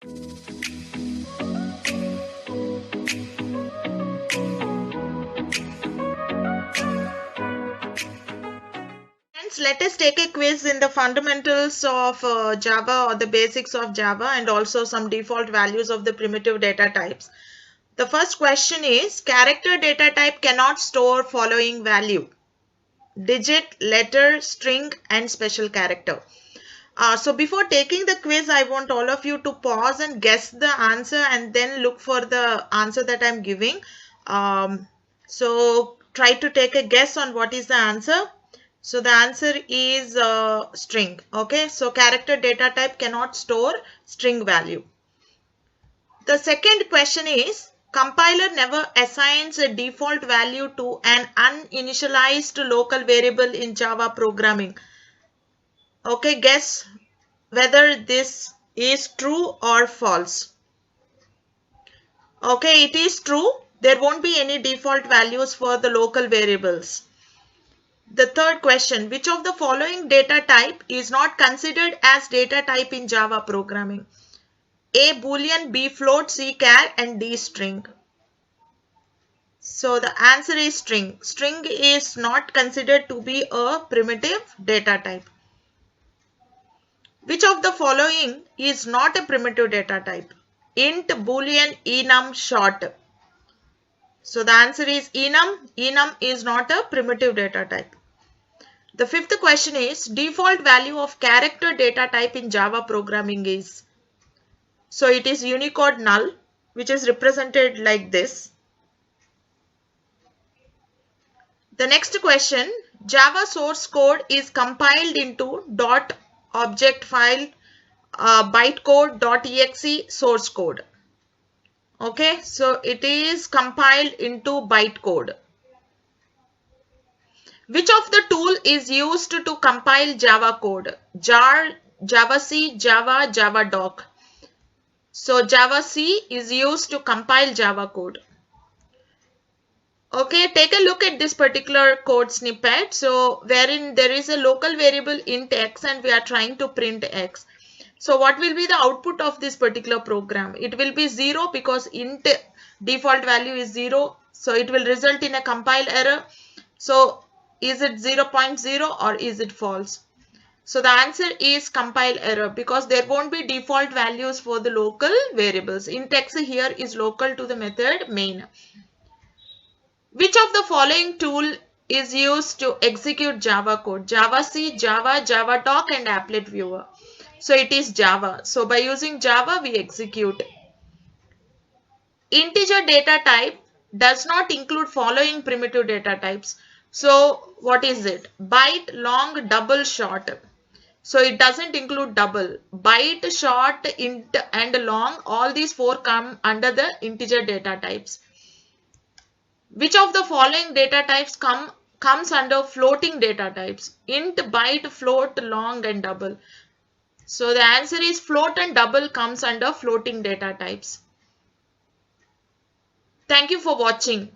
Let us take a quiz in the fundamentals of Java or the basics of Java and also some default values of the primitive data types. The first question is character data type cannot store following value: digit, letter, string and special character. So before taking the quiz, I want all of you to pause and guess the answer and then look for the answer that I'm giving. So try to take a guess on what is the answer. So the answer is string. Okay, so character data type cannot store string value. The second question is compiler never assigns a default value to an uninitialized local variable in Java programming. Okay, guess whether this is true or false. Okay, it is true. There won't be any default values for the local variables. The third question, which of the following data type is not considered as data type in Java programming? A boolean, B float, C char and D string. So the answer is string. String is not considered to be a primitive data type. Which of the following is not a primitive data type? Int, boolean, enum, short. So the answer is enum. Enum is not a primitive data type. The fifth question is default value of character data type in Java programming is. So it is Unicode null, which is represented like this. The next question, Java source code is compiled into .object file bytecode.exe source code. Okay, so it is compiled into bytecode. Which of the tool is used to compile Java code? Jar, JavaC, Java, Javadoc. So JavaC is used to compile Java code. Okay, take a look at this particular code snippet. So wherein there is a local variable int x and we are trying to print x. So what will be the output of this particular program? It will be 0 because int default value is 0. So it will result in a compile error. So is it 0.0 or is it false? So the answer is compile error because there won't be default values for the local variables. Int x here is local to the method main. Which of the following tool is used to execute Java code? JavaC, Java, Javadoc and Applet Viewer. So it is Java. So by using Java we execute. Integer data type does not include following primitive data types. So what is it? Byte, long, double, short. So it doesn't include double. Byte, short, int and long, all these four come under the integer data types. Which of the following data types comes under floating data types? Int, byte, float, long and double. So the answer is float and double comes under floating data types. Thank you for watching.